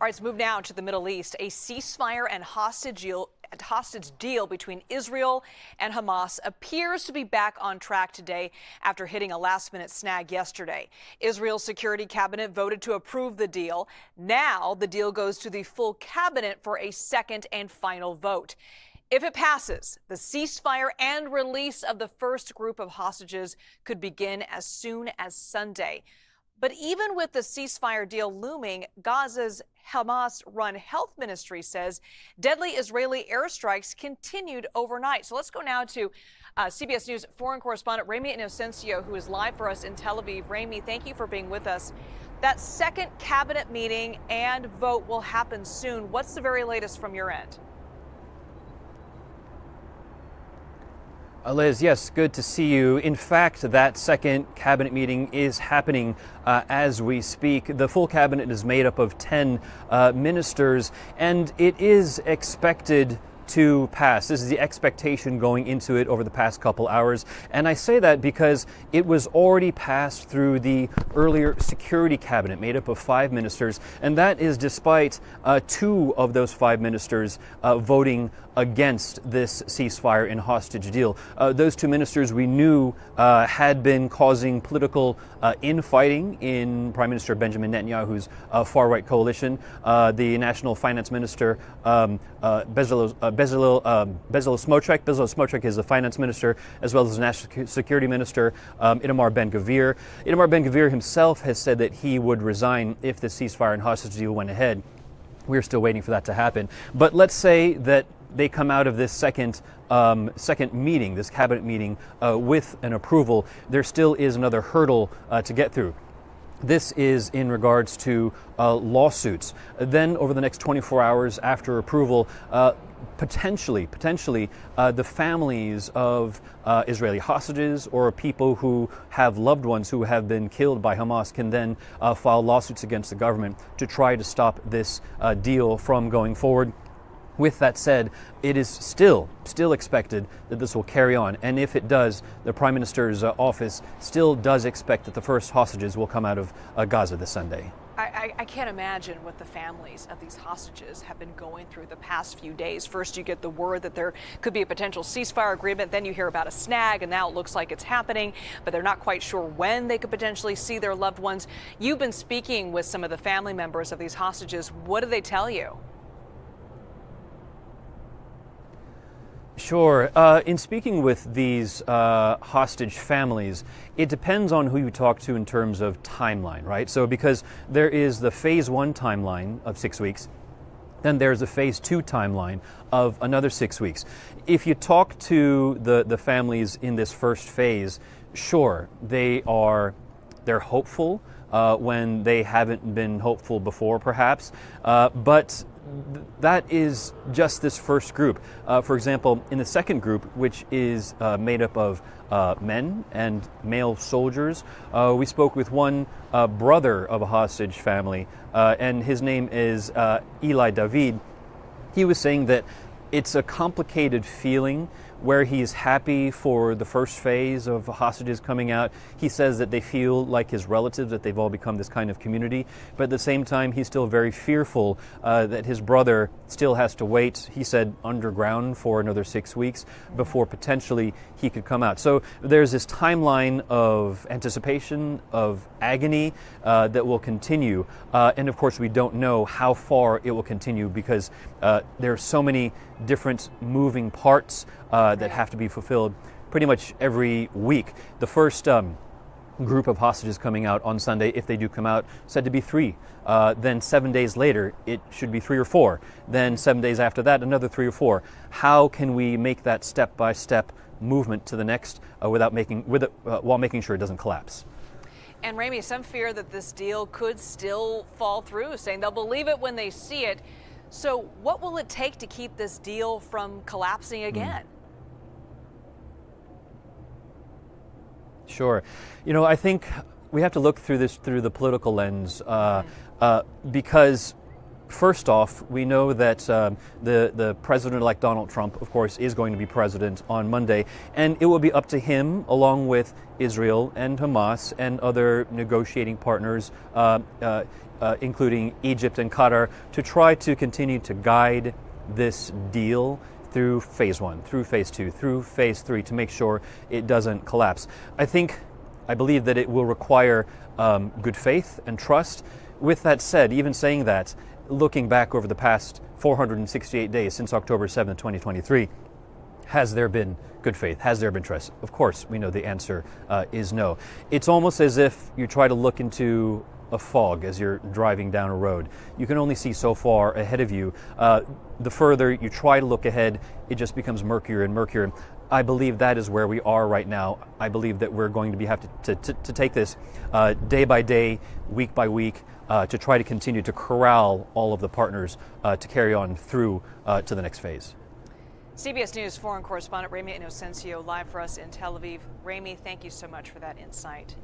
All right, let's move now to the Middle East. A ceasefire and hostage deal between Israel and Hamas appears to be back on track today after hitting a last-minute snag yesterday. Israel's security cabinet voted to approve the deal. Now the deal goes to the full cabinet for a second and final vote. If it passes, the ceasefire and release of the first group of hostages could begin as soon as Sunday. But even with the ceasefire deal looming, Gaza's Hamas-run health ministry says deadly Israeli airstrikes continued overnight. So let's go now to CBS News foreign correspondent Ramy Inocencio, who is live for us in Tel Aviv. Ramy, thank you for being with us. That second cabinet meeting and vote will happen soon. What's the very latest from your end? Liz, yes, good to see you. In fact, that second cabinet meeting is happening as we speak. The full cabinet is made up of 10 ministers, and it is expected to pass. This is the expectation going into it over the past couple hours. And I say that because it was already passed through the earlier security cabinet made up of 5 ministers. And that is despite 2 of those 5 ministers voting against this ceasefire and hostage deal. Those 2 ministers we knew had been causing political infighting in Prime Minister Benjamin Netanyahu's far-right coalition. The National Finance Minister, Bezalel Smotrich. Bezalel Smotrich is the finance minister, as well as the national security minister, Itamar Ben-Gvir. Itamar Ben-Gvir himself has said that he would resign if the ceasefire and hostage deal went ahead. We're still waiting for that to happen. But let's say that they come out of this second meeting, this cabinet meeting, with an approval. There still is another hurdle to get through. This is in regards to lawsuits. Then over the next 24 hours after approval, potentially, the families of Israeli hostages or people who have loved ones who have been killed by Hamas can then file lawsuits against the government to try to stop this deal from going forward. With that said, it is still expected that this will carry on. And if it does, the Prime Minister's office still does expect that the first hostages will come out of Gaza this Sunday. I can't imagine what the families of these hostages have been going through the past few days. First, you get the word that there could be a potential ceasefire agreement. Then you hear about a snag, and now it looks like it's happening, but they're not quite sure when they could potentially see their loved ones. You've been speaking with some of the family members of these hostages. What do they tell you? Sure. In speaking with these hostage families, it depends on who you talk to in terms of timeline, right? So because there is the phase 1 timeline of 6 weeks, then there's a phase 2 timeline of another 6 weeks. If you talk to the families in this first phase, sure, they're hopeful when they haven't been hopeful before, perhaps, but that is just this first group. For example, in the second group, which is made up of men and male soldiers, we spoke with one brother of a hostage family, and his name is Eli David. He was saying that it's a complicated feeling where he's happy for the first phase of hostages coming out. He says that they feel like his relatives, that they've all become this kind of community. But at the same time, he's still very fearful that his brother still has to wait, he said, underground for another 6 weeks before potentially he could come out. So there's this timeline of anticipation, of agony that will continue. And of course, we don't know how far it will continue because there are so many different moving parts that have to be fulfilled pretty much every week. The first group of hostages coming out on Sunday, if they do come out, said to be 3. Then 7 days later, it should be 3 or 4. Then 7 days after that, another 3 or 4. How can we make that step-by-step movement to the next while making sure it doesn't collapse? And Ramy, some fear that this deal could still fall through, saying they'll believe it when they see it. So what will it take to keep this deal from collapsing again? Sure. I think we have to look through this through the political lens because First off, we know that the President-elect Donald Trump, of course, is going to be president on Monday, and it will be up to him, along with Israel and Hamas and other negotiating partners, including Egypt and Qatar, to try to continue to guide this deal through phase 1, through phase 2, through phase 3, to make sure it doesn't collapse. I believe that it will require good faith and trust. With that said, even saying that, looking back over the past 468 days since October 7th, 2023, has there been good faith? Has there been trust? Of course, we know the answer is no. It's almost as if you try to look into a fog as you're driving down a road. You can only see so far ahead of you. The further you try to look ahead, it just becomes murkier and murkier. I believe that is where we are right now. I believe that we're going to have to take this day by day, week by week, to try to continue to corral all of the partners to carry on through to the next phase. CBS News foreign correspondent Ramy Inocencio live for us in Tel Aviv. Ramy, thank you so much for that insight.